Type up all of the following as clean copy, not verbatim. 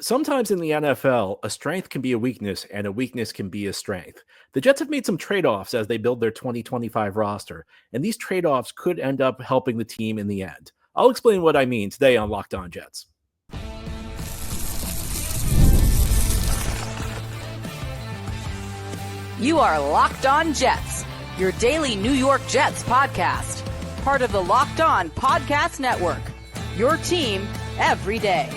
Sometimes in the NFL, a strength can be a weakness and a weakness can be a strength. The Jets have made some trade offs as they build their 2025 roster, and these trade offs could end up helping the team in the end. I'll explain what I mean today on Locked On Jets. You are Locked On Jets, your daily New York Jets podcast. Part of the Locked On Podcast Network, your team every day.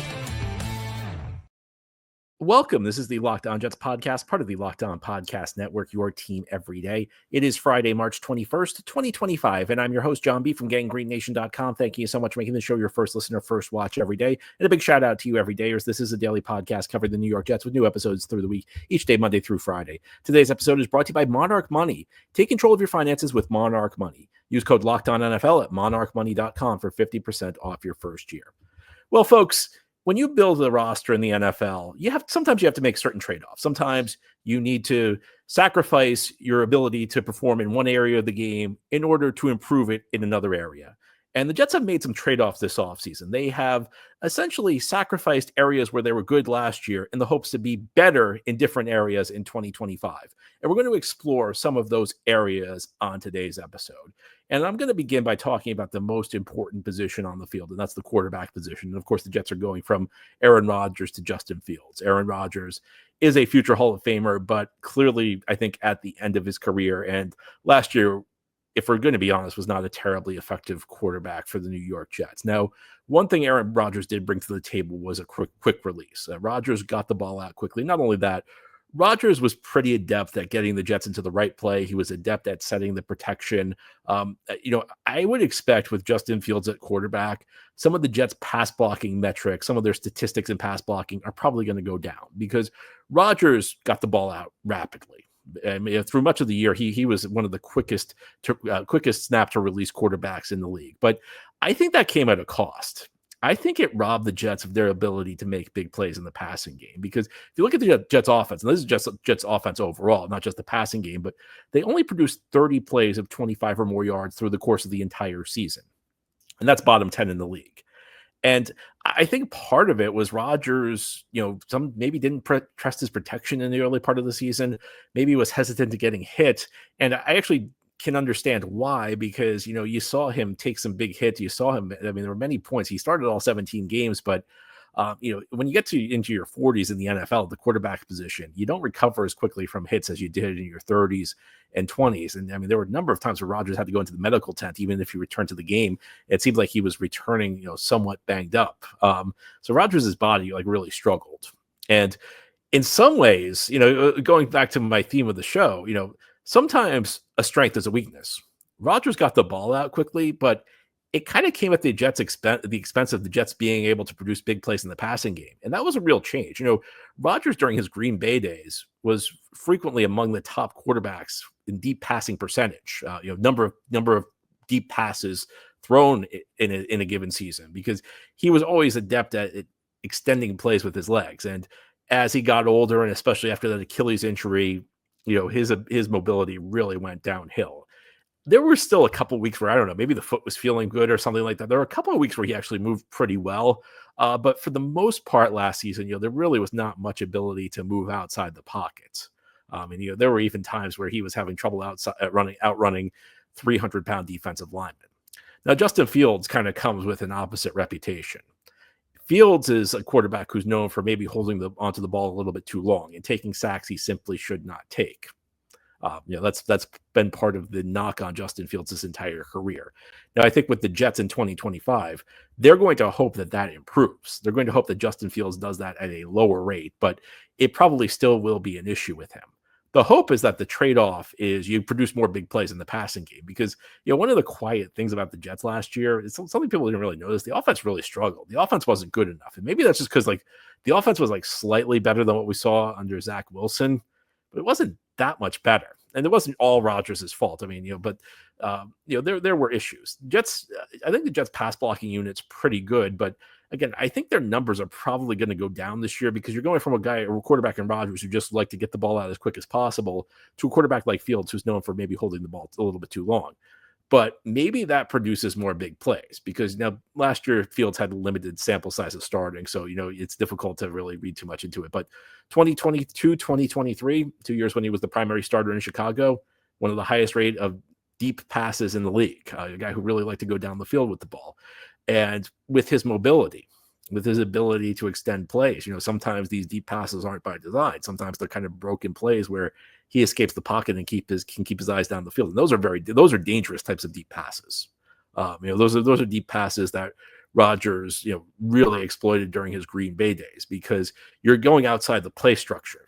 Welcome. This is the Locked On Jets podcast, part of the Locked On Podcast Network, your team every day. It is Friday, March 21st, 2025, and I'm your host, John B. from GangGreenNation.com. Thank you so much for making the show your first listener, first watch every day. And a big shout out to you every dayers. This is a daily podcast covering the New York Jets with new episodes through the week, each day, Monday through Friday. Today's episode is brought to you by Monarch Money. Take control of your finances with Monarch Money. Use code LOCKEDONNFL at monarchmoney.com for 50% off your first year. Well, folks, when you build a roster in the NFL, sometimes you have to make certain trade-offs. Sometimes you need to sacrifice your ability to perform in one area of the game in order to improve it in another area. And the Jets have made some trade-offs this offseason. They have essentially sacrificed areas where they were good last year in the hopes to be better in different areas in 2025. And we're going to explore some of those areas on today's episode. And I'm going to begin by talking about the most important position on the field, and that's the quarterback position. And of course, the Jets are going from Aaron Rodgers to Justin Fields. Aaron Rodgers is a future Hall of Famer, but clearly, I think, at the end of his career. And last year, if we're going to be honest, was not a terribly effective quarterback for the New York Jets. Now, one thing Aaron Rodgers did bring to the table was a quick release. Rodgers got the ball out quickly. Not only that, Rodgers was pretty adept at getting the Jets into the right play. He was adept at setting the protection. I would expect with Justin Fields at quarterback, some of the Jets' pass blocking metrics, some of their statistics in pass blocking are probably going to go down because Rodgers got the ball out rapidly. I mean, through much of the year, he was one of the quickest snap to release quarterbacks in the league. But I think that came at a cost. I think it robbed the Jets of their ability to make big plays in the passing game. Because if you look at the Jets offense, and this is just Jets offense overall, not just the passing game, but they only produced 30 plays of 25 or more yards through the course of the entire season. And that's bottom 10 in the league. And I think part of it was Rodgers, some maybe didn't trust his protection in the early part of the season. Maybe he was hesitant to getting hit. And I actually can understand why, because, you saw him take some big hits. You saw him. I mean, there were many points. He started all 17 games, but when you get into your 40s in the NFL, the quarterback position, you don't recover as quickly from hits as you did in your 30s and 20s. And I mean, there were a number of times where Rodgers had to go into the medical tent, even if he returned to the game. It seemed like he was returning, somewhat banged up. So Rodgers' body really struggled. And in some ways, going back to my theme of the show, sometimes a strength is a weakness. Rodgers got the ball out quickly, but it kind of came at the Jets' the expense of the Jets being able to produce big plays in the passing game. And that was a real change. Rodgers during his Green Bay days was frequently among the top quarterbacks in deep passing percentage, number of deep passes thrown in a given season, because he was always adept at extending plays with his legs. And as he got older, and especially after that Achilles injury, his mobility really went downhill. There were still a couple of weeks where, I don't know, maybe the foot was feeling good or something like that. There were a couple of weeks where he actually moved pretty well. But for the most part last season, there really was not much ability to move outside the pockets. And there were even times where he was having trouble outrunning 300-pound defensive linemen. Now, Justin Fields kind of comes with an opposite reputation. Fields is a quarterback who's known for maybe holding onto the ball a little bit too long and taking sacks he simply should not take. That's been part of the knock on Justin Fields his entire career. Now, I think with the Jets in 2025, they're going to hope that improves. They're going to hope that Justin Fields does that at a lower rate, but it probably still will be an issue with him. The hope is that the trade-off is you produce more big plays in the passing game, because one of the quiet things about the Jets last year is something people didn't really notice. The offense really struggled. The offense wasn't good enough, and maybe that's just because the offense was slightly better than what we saw under Zach Wilson, but it wasn't that much better. And it wasn't all Rodgers' fault. I mean, there were issues. I think the Jets pass blocking unit's pretty good, but again, I think their numbers are probably going to go down this year, because you're going from a quarterback in Rodgers who just like to get the ball out as quick as possible to a quarterback like Fields, who's known for maybe holding the ball a little bit too long. But maybe that produces more big plays because now last year Fields had a limited sample size of starting. So, it's difficult to really read too much into it. But 2022, 2023, 2 years when he was the primary starter in Chicago, one of the highest rate of deep passes in the league, a guy who really liked to go down the field with the ball. And with his mobility, with his ability to extend plays, sometimes these deep passes aren't by design. Sometimes they're kind of broken plays where he escapes the pocket and can keep his eyes down the field. And those are dangerous types of deep passes. Those are deep passes that Rodgers, really exploited during his Green Bay days because you're going outside the play structure.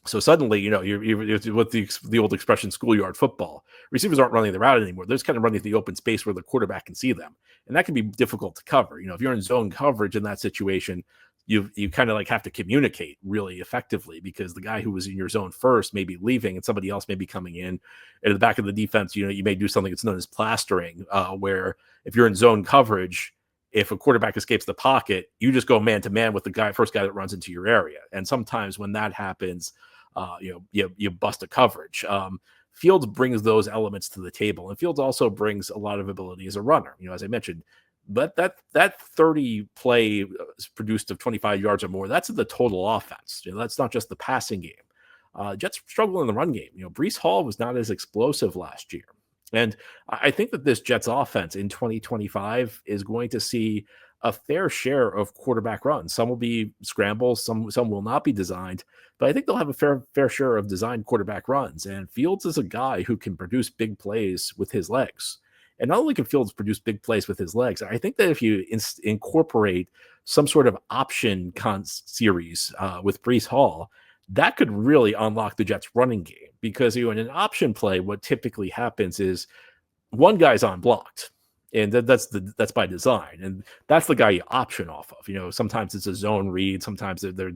So suddenly, you're what the old expression, schoolyard football. Receivers aren't running the route anymore. They're just kind of running the open space where the quarterback can see them, and that can be difficult to cover. If you're in zone coverage in that situation, you kind of like have to communicate really effectively because the guy who was in your zone first may be leaving and somebody else may be coming in. And at the back of the defense, you may do something that's known as plastering, where if you're in zone coverage, if a quarterback escapes the pocket, you just go man to man with the first guy that runs into your area. And sometimes when that happens, you bust a coverage. Fields brings those elements to the table, and Fields also brings a lot of ability as a runner. As I mentioned, but that 30 play produced of 25 yards or more, that's the total offense. That's not just the passing game. Jets struggle in the run game. Breece Hall was not as explosive last year. And I think that this Jets offense in 2025 is going to see a fair share of quarterback runs. Some will be scrambles, some will not be designed, but I think they'll have a fair share of designed quarterback runs. And Fields is a guy who can produce big plays with his legs. And not only can Fields produce big plays with his legs, I think that if you incorporate some sort of option series with Breece Hall, that could really unlock the Jets' running game. Because in an option play, what typically happens is one guy's unblocked, and that's by design, and that's the guy you option off of. Sometimes it's a zone read, sometimes there are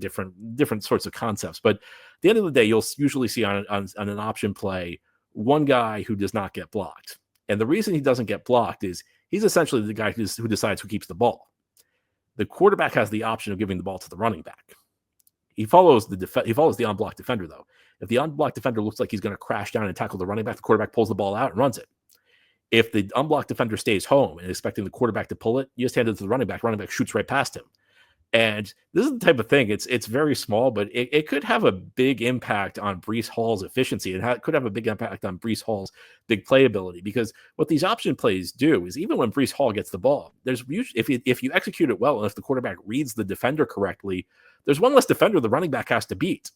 different sorts of concepts. But at the end of the day, you'll usually see on an option play one guy who does not get blocked. And the reason he doesn't get blocked is he's essentially the guy who decides who keeps the ball. The quarterback has the option of giving the ball to the running back. He follows the unblocked defender, though. If the unblocked defender looks like he's going to crash down and tackle the running back, the quarterback pulls the ball out and runs it. If the unblocked defender stays home and expecting the quarterback to pull it, you just hand it to the running back shoots right past him. And this is the type of thing, it's very small, but it could have a big impact on Breece Hall's efficiency. It could have a big impact on Breece Hall's big playability, because what these option plays do is even when Breece Hall gets the ball, there's usually, if you execute it well and if the quarterback reads the defender correctly, there's one less defender the running back has to beat.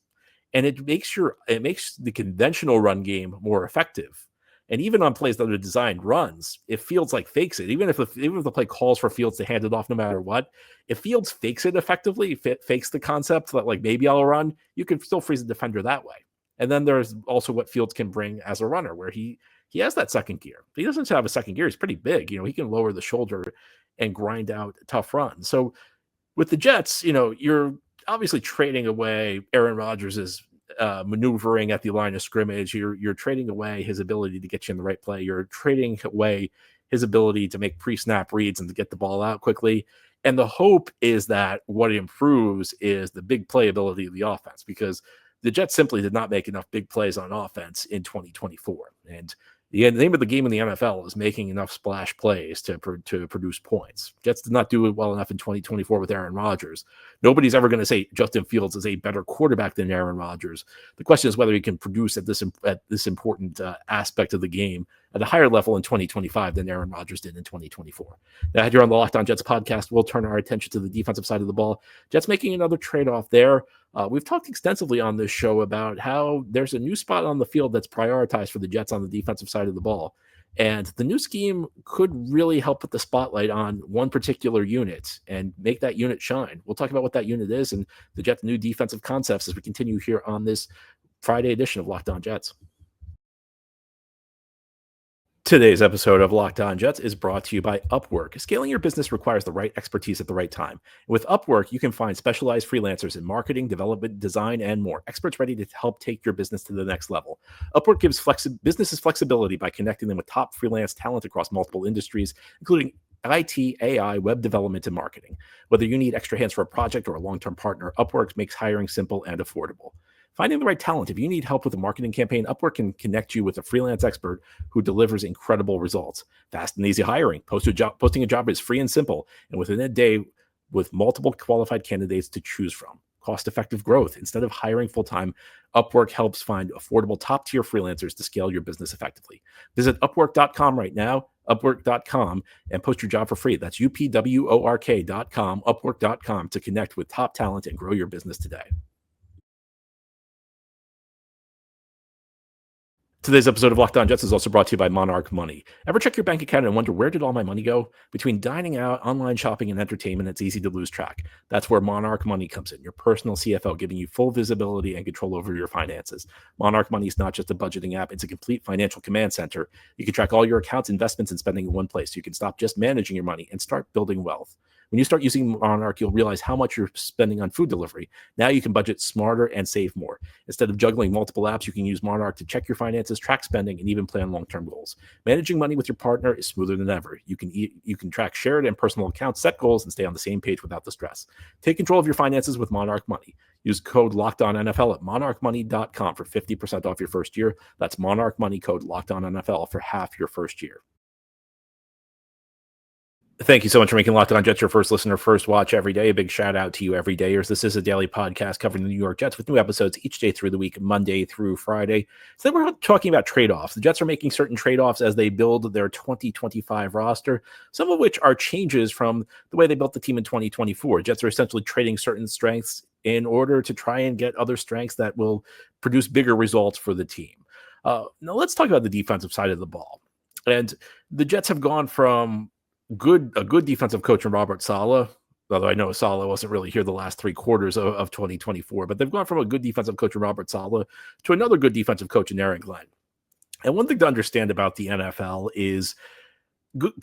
And it makes the conventional run game more effective. And even on plays that are designed runs, if Fields fakes it, even if the play calls for Fields to hand it off no matter what, if Fields fakes it effectively, fakes the concept that maybe I'll run, you can still freeze the defender that way. And then there's also what Fields can bring as a runner, where he has that second gear. He doesn't have a second gear. He's pretty big. He can lower the shoulder and grind out tough runs. So with the Jets, you're obviously trading away Aaron Rodgers' maneuvering at the line of scrimmage. You're trading away his ability to get you in the right play. You're trading away his ability to make pre-snap reads and to get the ball out quickly. And the hope is that what improves is the big playability of the offense, because the Jets simply did not make enough big plays on offense in 2024. And the name of the game in the NFL is making enough splash plays to produce points. Jets did not do it well enough in 2024 with Aaron Rodgers. Nobody's ever going to say Justin Fields is a better quarterback than Aaron Rodgers. The question is whether he can produce at this important aspect of the game at a higher level in 2025 than Aaron Rodgers did in 2024. Now, here on the Locked On Jets podcast, we'll turn our attention to the defensive side of the ball. Jets making another trade-off there. We've talked extensively on this show about how there's a new spot on the field that's prioritized for the Jets on the defensive side of the ball. And the new scheme could really help put the spotlight on one particular unit and make that unit shine. We'll talk about what that unit is and the Jets' new defensive concepts as we continue here on this Friday edition of Locked On Jets. Today's episode of Locked On Jets is brought to you by Upwork. Scaling your business requires the right expertise at the right time. With Upwork, you can find specialized freelancers in marketing, development, design, and more. Experts ready to help take your business to the next level. Upwork gives businesses flexibility by connecting them with top freelance talent across multiple industries, including IT, AI, web development, and marketing. Whether you need extra hands for a project or a long-term partner, Upwork makes hiring simple and affordable. Finding the right talent. If you need help with a marketing campaign, Upwork can connect you with a freelance expert who delivers incredible results. Fast and easy hiring. Posting a job is free and simple, and within a day, with multiple qualified candidates to choose from. Cost-effective growth. Instead of hiring full-time, Upwork helps find affordable top-tier freelancers to scale your business effectively. Visit Upwork.com right now, Upwork.com, and post your job for free. That's UPWORK.com, Upwork.com, to connect with top talent and grow your business today. Today's episode of Locked On Jets is also brought to you by Monarch Money. Ever check your bank account and wonder, where did all my money go? Between dining out, online shopping, and entertainment, it's easy to lose track. That's where Monarch Money comes in, your personal CFO, giving you full visibility and control over your finances. Monarch Money is not just a budgeting app, it's a complete financial command center. You can track all your accounts, investments, and spending in one place. You can stop just managing your money and start building wealth. When you start using Monarch, you'll realize how much you're spending on food delivery. Now you can budget smarter and save more. Instead of juggling multiple apps, you can use Monarch to check your finances, track spending, and even plan long-term goals. Managing money with your partner is smoother than ever. You can track shared and personal accounts, set goals, and stay on the same page without the stress. Take control of your finances with Monarch Money. Use code LOCKEDONNFL at monarchmoney.com for 50% off your first year. That's Monarch Money, code LOCKEDONNFL for half your first year. Thank you so much for making Locked On Jets your first listener, first watch every day. A big shout out to you, everydayers. This is a daily podcast covering the New York Jets with new episodes each day through the week, Monday through Friday. So then we're talking about trade-offs. The Jets are making certain trade-offs as they build their 2025 roster, some of which are changes from the way they built the team in 2024. Jets are essentially trading certain strengths in order to try and get other strengths that will produce bigger results for the team. Now let's talk about the defensive side of the ball. And the Jets have gone from a good defensive coach in Robert Saleh, although I know Saleh wasn't really here the last 3 quarters of 2024, but they've gone from a good defensive coach in Robert Saleh to another good defensive coach in Aaron Glenn. And one thing to understand about the NFL is good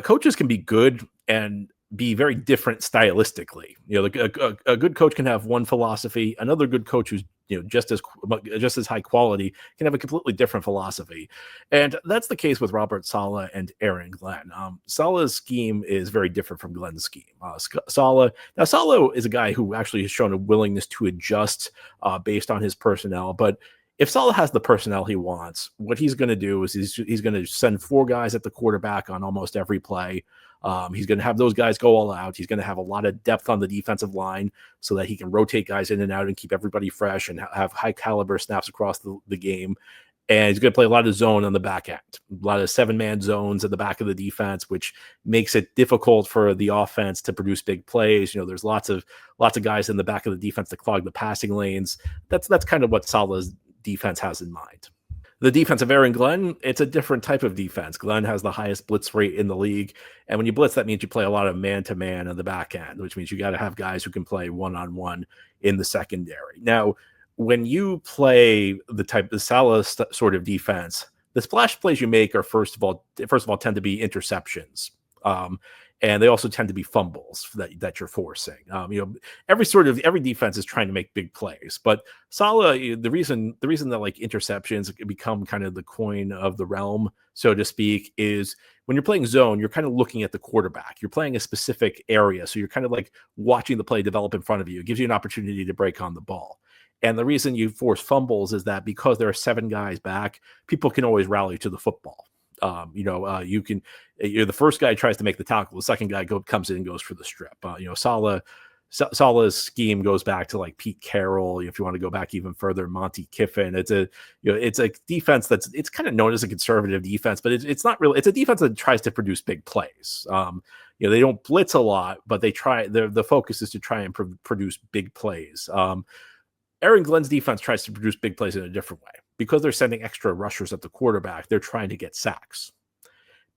coaches can be good and be very different stylistically. A good coach can have one philosophy. Another good coach who's just as high quality can have a completely different philosophy, and that's the case with Robert Saleh and Aaron Glenn. Saleh's scheme is very different from Glenn's scheme. Saleh is a guy who actually has shown a willingness to adjust based on his personnel, but if Saleh has the personnel he wants, what he's going to do is he's going to send 4 guys at the quarterback on almost every play. He's going to have those guys go all out. He's going to have a lot of depth on the defensive line so that he can rotate guys in and out and keep everybody fresh and have high caliber snaps across the game. And he's going to play a lot of zone on the back end, a lot of 7-man zones at the back of the defense, which makes it difficult for the offense to produce big plays. There's lots of guys in the back of the defense to clog the passing lanes. That's kind of what Saleh's defense has in mind. The defense of Aaron Glenn, it's a different type of defense. Glenn has the highest blitz rate in the league. And when you blitz, that means you play a lot of man-to-man on the back end, which means you got to have guys who can play one-on-one in the secondary. Now, when you play the type of Saleh sort of defense, the splash plays you make are first of all tend to be interceptions. And they also tend to be fumbles that you're forcing. Every defense is trying to make big plays, but Saleh, the reason that like interceptions become kind of the coin of the realm, so to speak, is when you're playing zone, you're kind of looking at the quarterback. You're playing a specific area, so you're kind of like watching the play develop in front of you. It gives you an opportunity to break on the ball. And the reason you force fumbles is that because there are 7 guys back, people can always rally to the football. You're the first guy tries to make the tackle. The second guy comes in and goes for the strip. Saleh's scheme goes back to like Pete Carroll. If you want to go back even further, Monty Kiffin. It's a defense it's kind of known as a conservative defense, but it's not really. It's a defense that tries to produce big plays. They don't blitz a lot, but they try. The focus is to try and produce big plays. Aaron Glenn's defense tries to produce big plays in a different way. Because they're sending extra rushers at the quarterback, they're trying to get sacks.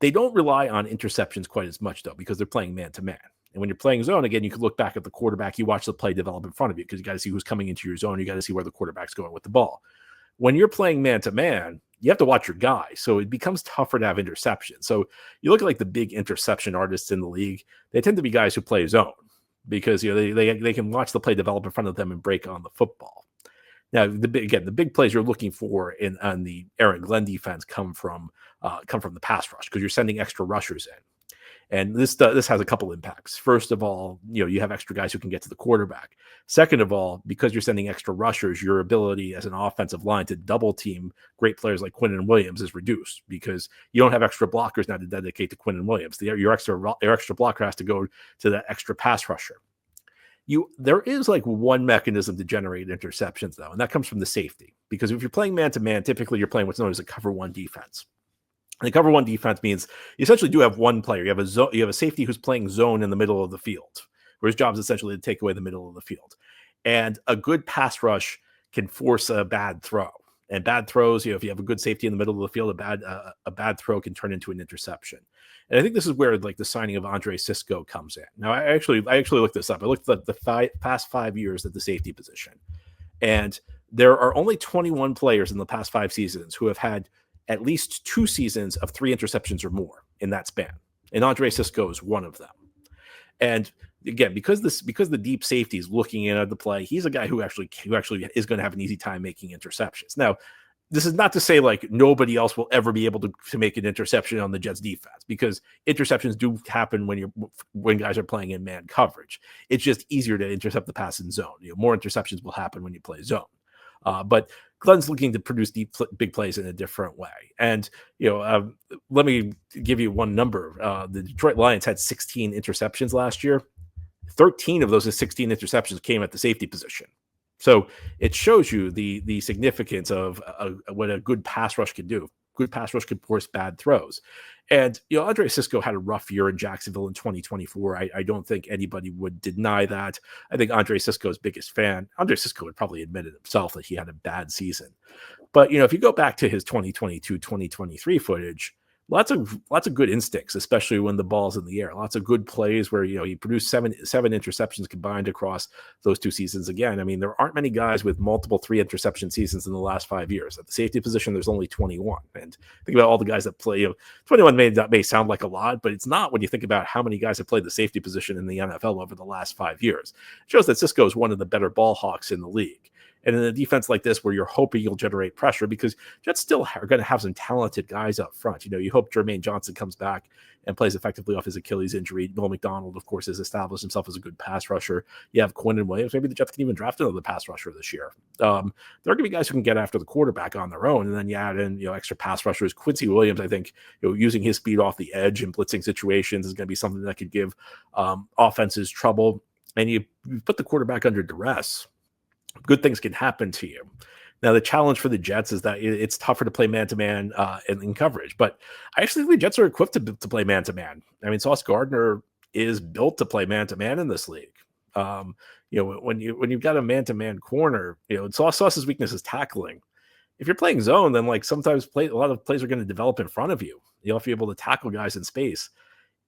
They don't rely on interceptions quite as much, though, because they're playing man-to-man. And when you're playing zone, again, you can look back at the quarterback. You watch the play develop in front of you because you got to see who's coming into your zone. You got to see where the quarterback's going with the ball. When you're playing man-to-man, you have to watch your guy. So it becomes tougher to have interceptions. So you look at like the big interception artists in the league, they tend to be guys who play zone because they can watch the play develop in front of them and break on the football. Now, the big plays you're looking for on the Aaron Glenn defense come from the pass rush because you're sending extra rushers in. And this has a couple impacts. First of all, you have extra guys who can get to the quarterback. Second of all, because you're sending extra rushers, your ability as an offensive line to double team great players like Quinnen Williams is reduced because you don't have extra blockers now to dedicate to Quinnen Williams. Your extra blocker has to go to that extra pass rusher. There is like one mechanism to generate interceptions, though, and that comes from the safety. Because if you're playing man-to-man, typically you're playing what's known as a cover one defense. And the cover one defense means you essentially do have one player. You have a safety who's playing zone in the middle of the field, where his job is essentially to take away the middle of the field. And a good pass rush can force a bad throw. And bad throws, if you have a good safety in the middle of the field, a bad throw can turn into an interception. And I think this is where like the signing of Andre Cisco comes in. Now, I actually looked this up. I looked at the past 5 years at the safety position, and there are only 21 players in the past 5 seasons who have had at least 2 seasons of 3 interceptions or more in that span. And Andre Cisco is one of them. And again, because the deep safety is looking in at the play, he's a guy who actually is going to have an easy time making interceptions. Now, this is not to say like nobody else will ever be able to make an interception on the Jets defense, because interceptions do happen when guys are playing in man coverage. It's just easier to intercept the pass in zone. More interceptions will happen when you play zone. But Glenn's looking to produce big plays in a different way. And, let me give you one number. The Detroit Lions had 16 interceptions last year. 13 of those 16 interceptions came at the safety position. So it shows you the significance of what a good pass rush can do. Good pass rush can force bad throws. And, Andre Cisco had a rough year in Jacksonville in 2024. I don't think anybody would deny that. I think Andre Cisco's biggest fan, Andre Cisco would probably admit it himself that he had a bad season. But, if you go back to his 2022, 2023 footage, lots of good instincts, especially when the ball's in the air. Lots of good plays where, he produced seven interceptions combined across those 2 seasons. Again, I mean, there aren't many guys with multiple 3 interception seasons in the last 5 years. At the safety position, there's only 21. And think about all the guys that play, 21 may sound like a lot, but it's not when you think about how many guys have played the safety position in the NFL over the last 5 years. It shows that Cisco is one of the better ball hawks in the league. And in a defense like this, where you're hoping you'll generate pressure, because Jets still are going to have some talented guys up front. You hope Jermaine Johnson comes back and plays effectively off his Achilles injury. Noel McDonald, of course, has established himself as a good pass rusher. You have Quinnen Williams. Maybe the Jets can even draft another pass rusher this year. There are going to be guys who can get after the quarterback on their own, and then you add in extra pass rushers. Quincy Williams, I think, using his speed off the edge in blitzing situations is going to be something that could give offenses trouble. And you put the quarterback under duress, good things can happen to you. Now, the challenge for the Jets is that it's tougher to play man-to-man in coverage, but I actually think the Jets are equipped to play man-to-man. I mean, Sauce Gardner is built to play man-to-man in this league. When you've got a man-to-man corner, Sauce's weakness is tackling. If you're playing zone, then like sometimes a lot of plays are going to develop in front of you. You'll have to be able to tackle guys in space.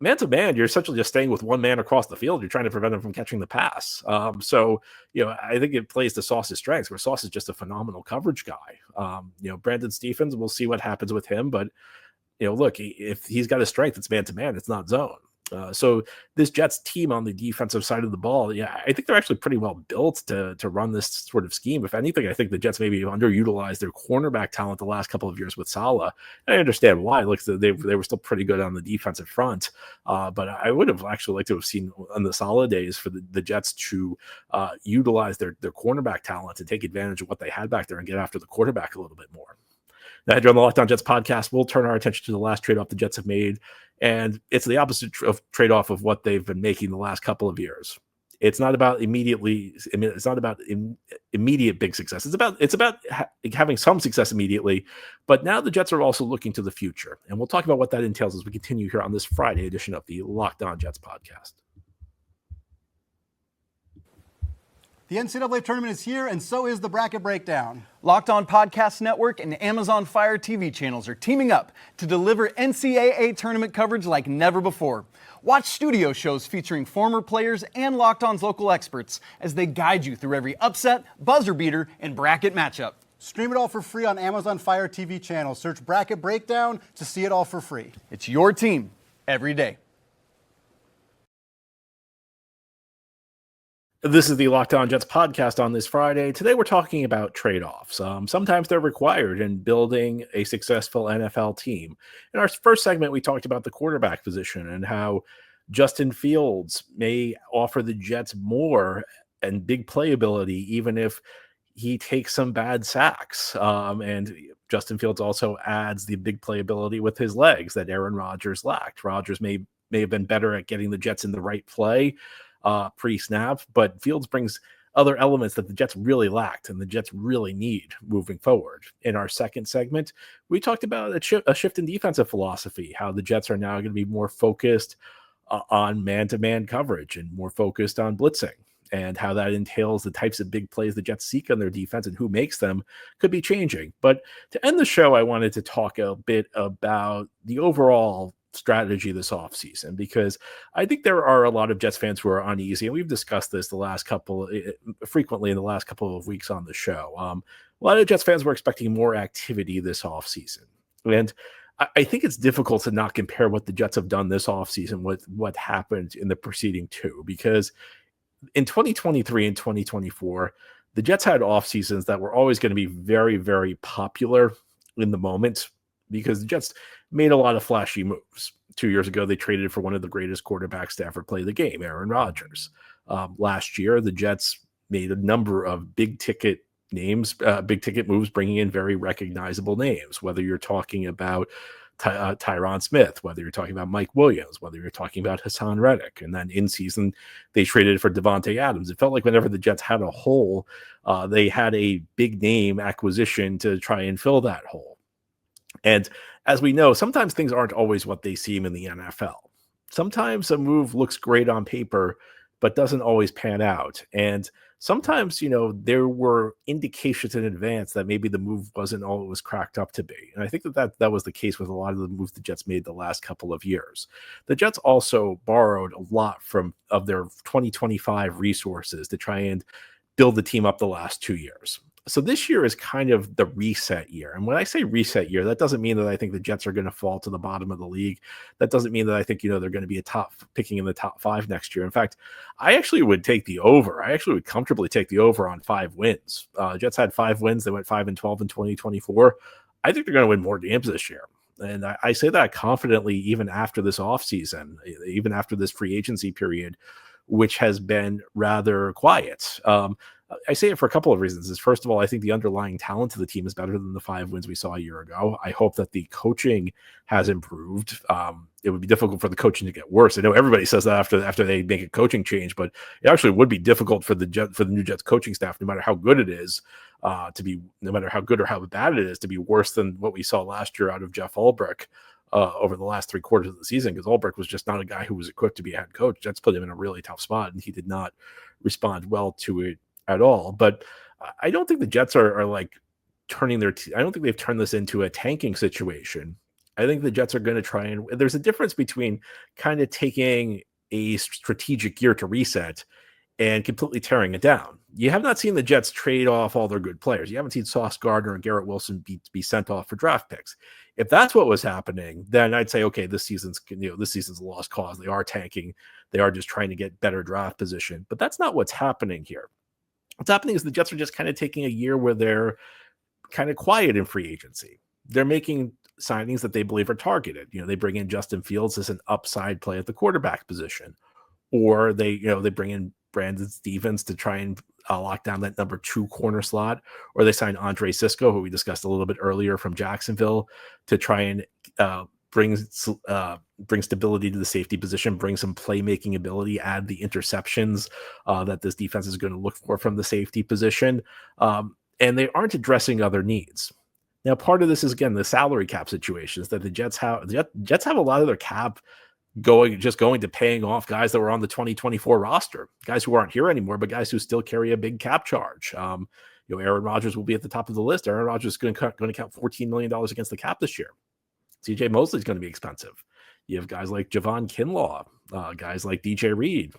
Man-to-man, you're essentially just staying with one man across the field. You're trying to prevent him from catching the pass. So I think it plays to Sauce's strengths, where Sauce is just a phenomenal coverage guy. Brandon Stephens, we'll see what happens with him. But, look, if he's got a strength, it's man-to-man. It's not zone. So this Jets team on the defensive side of the ball, I think they're actually pretty well built to run this sort of scheme. If anything, I think the Jets maybe underutilized their cornerback talent the last couple of years with Saleh. And I understand why. Look, they were still pretty good on the defensive front. But I would have actually liked to have seen on the Saleh days for the Jets to utilize their cornerback talent and take advantage of what they had back there and get after the quarterback a little bit more. Now, here on the Locked On Jets podcast, we'll turn our attention to the last trade-off the Jets have made, and it's the opposite of trade-off of what they've been making the last couple of years. It's not about immediate big success. It's about having some success immediately, but now the Jets are also looking to the future, and we'll talk about what that entails as we continue here on this Friday edition of the Locked On Jets podcast. The NCAA tournament is here, and so is the Bracket Breakdown. Locked On Podcast Network and Amazon Fire TV channels are teaming up to deliver NCAA tournament coverage like never before. Watch studio shows featuring former players and Locked On's local experts as they guide you through every upset, buzzer beater, and bracket matchup. Stream it all for free on Amazon Fire TV channel. Search Bracket Breakdown to see it all for free. It's your team every day. This is the Locked On Jets podcast on this Friday. Today we're talking about trade-offs. Sometimes they're required in building a successful NFL team. In our first segment, we talked about the quarterback position and how Justin Fields may offer the Jets more and big playability, even if he takes some bad sacks. And Justin Fields also adds the big playability with his legs that Aaron Rodgers lacked. Rodgers may have been better at getting the Jets in the right play pre-snap, but Fields brings other elements that the Jets really lacked and the Jets really need moving forward. In our second segment, we talked about a shift in defensive philosophy, how the Jets are now going to be more focused on man-to-man coverage and more focused on blitzing, and how that entails the types of big plays the Jets seek on their defense and who makes them could be changing. But to end the show, I wanted to talk a bit about the overall strategy this offseason, because I think there are a lot of Jets fans who are uneasy, and we've discussed this frequently in the last couple of weeks on the show. A lot of Jets fans were expecting more activity this offseason, and I think it's difficult to not compare what the Jets have done this offseason with what happened in the preceding two, because in 2023 and 2024, the Jets had off seasons that were always going to be very, very popular in the moment, because the Jets made a lot of flashy moves. 2 years ago, they traded for one of the greatest quarterbacks to ever play the game, Aaron Rodgers. Last year, the Jets made a number of big ticket moves, bringing in very recognizable names, whether you're talking about Tyron Smith, whether you're talking about Mike Williams, whether you're talking about Hassan Reddick. And then in season, they traded for Devontae Adams. It felt like whenever the Jets had a hole, they had a big name acquisition to try and fill that hole. And as we know, sometimes things aren't always what they seem in the NFL. Sometimes a move looks great on paper, but doesn't always pan out. And sometimes, there were indications in advance that maybe the move wasn't all it was cracked up to be. And I think that was the case with a lot of the moves the Jets made the last couple of years. The Jets also borrowed a lot of their 2025 resources to try and build the team up the last 2 years. So this year is kind of the reset year. And when I say reset year, that doesn't mean that I think the Jets are going to fall to the bottom of the league. That doesn't mean that I think, they're going to be picking in the top 5 next year. In fact, I actually would take the over. I actually would comfortably take the over on 5 wins. Jets had 5 wins. They went 5-12 in 2024. I think they're going to win more games this year. And I say that confidently, even after this offseason, even after this free agency period, which has been rather quiet. I say it for a couple of reasons. First of all, I think the underlying talent of the team is better than the 5 wins we saw a year ago. I hope that the coaching has improved. It would be difficult for the coaching to get worse. I know everybody says that after they make a coaching change, but it actually would be difficult for the new Jets coaching staff, no matter how good it is, no matter how good or how bad it is, to be worse than what we saw last year out of Jeff Ulbrich over the last 3 quarters of the season, because Ulbrich was just not a guy who was equipped to be a head coach. Jets put him in a really tough spot, and he did not respond well to it at all. But I don't think the Jets are like turning I don't think they've turned this into a tanking situation. I think the Jets are going to try and there's a difference between kind of taking a strategic year to reset and completely tearing it down. You have not seen the Jets trade off all their good players. You haven't seen Sauce Gardner and Garrett Wilson be sent off for draft picks. If that's what was happening, then I'd say, okay, this season's a lost cause. They are tanking. They are just trying to get better draft position. But that's not what's happening here. What's happening is the Jets are just kind of taking a year where they're kind of quiet in free agency. They're making signings that they believe are targeted. They bring in Justin Fields as an upside play at the quarterback position, or they bring in Brandon Stevens to try and lock down that number 2 corner slot, or they sign Andre Sisco, who we discussed a little bit earlier from Jacksonville, to try and bring stability to the safety position, bring some playmaking ability, add the interceptions that this defense is going to look for from the safety position. And they aren't addressing other needs. Now, part of this is, again, the salary cap situations that the Jets have. The Jets have a lot of their cap going to paying off guys that were on the 2024 roster, guys who aren't here anymore, but guys who still carry a big cap charge. Aaron Rodgers will be at the top of the list. Aaron Rodgers is going to count $14 million against the cap this year. CJ Mosley is going to be expensive. You have guys like Javon Kinlaw, guys like DJ Reed,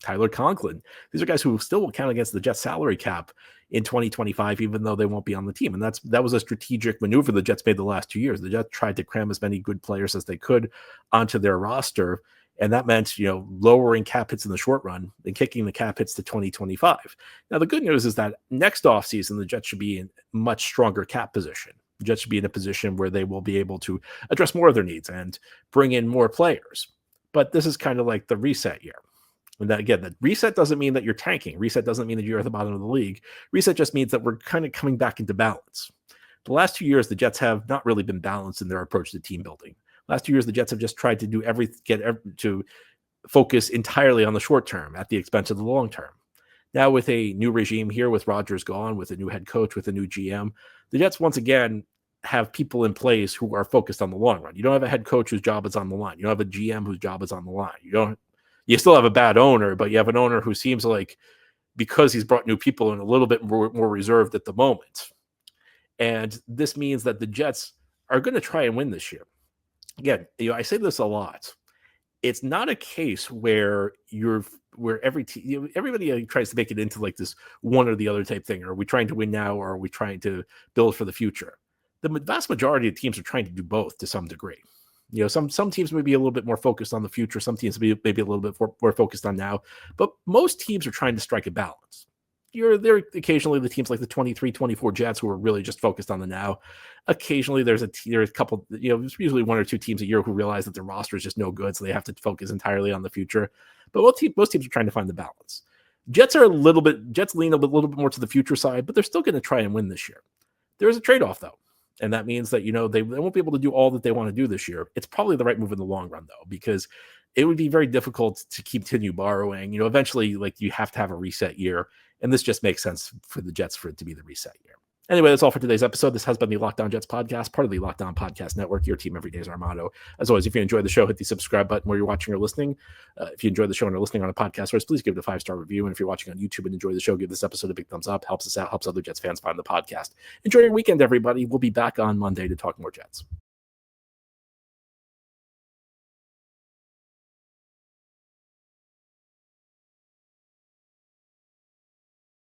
Tyler Conklin. These are guys who still will count against the Jets salary cap in 2025, even though they won't be on the team. And that was a strategic maneuver the Jets made the last 2 years. The Jets tried to cram as many good players as they could onto their roster. And that meant, lowering cap hits in the short run and kicking the cap hits to 2025. Now, the good news is that next offseason, the Jets should be in much stronger cap position. The Jets should be in a position where they will be able to address more of their needs and bring in more players. But this is kind of like the reset year. And that, again, the reset doesn't mean that you're tanking. Reset doesn't mean that you're at the bottom of the league. Reset just means that we're kind of coming back into balance. The last 2 years, the Jets have not really been balanced in their approach to team building. Last 2 years, the Jets have just tried to do to focus entirely on the short term at the expense of the long term. Now, with a new regime here, with Rodgers gone, with a new head coach, with a new GM, the Jets once again have people in place who are focused on the long run. You don't have a head coach whose job is on the line. You don't have a GM whose job is on the line. You still have a bad owner, but you have an owner who seems like, because he's brought new people in, a little bit more reserved at the moment. And this means that the Jets are going to try and win this year. Again, I say this a lot. It's not a case where everybody tries to make it into like this one or the other type thing. Are we trying to win now, or are we trying to build for the future? The vast majority of teams are trying to do both to some degree. Some teams may be a little bit more focused on the future. Some teams may be a little bit more focused on now. But most teams are trying to strike a balance. There occasionally the teams like the 23-24 Jets who are really just focused on the now. Occasionally there's a couple, there's usually one or two teams a year who realize that their roster is just no good, so they have to focus entirely on the future. But most teams are trying to find the balance. Jets lean a little bit more to the future side, but they're still going to try and win this year. There is a trade-off though. And that means that, they won't be able to do all that they want to do this year. It's probably the right move in the long run, though, because it would be very difficult to continue borrowing. Eventually, you have to have a reset year. And this just makes sense for the Jets for it to be the reset year. Anyway, that's all for today's episode. This has been the Locked On Jets podcast, part of the Locked On Podcast Network. Your team every day is our motto. As always, if you enjoyed the show, hit the subscribe button where you're watching or listening. If you enjoyed the show and are listening on a podcast source, please give it a 5-star review. And if you're watching on YouTube and enjoy the show, give this episode a big thumbs up. Helps us out, helps other Jets fans find the podcast. Enjoy your weekend, everybody. We'll be back on Monday to talk more Jets.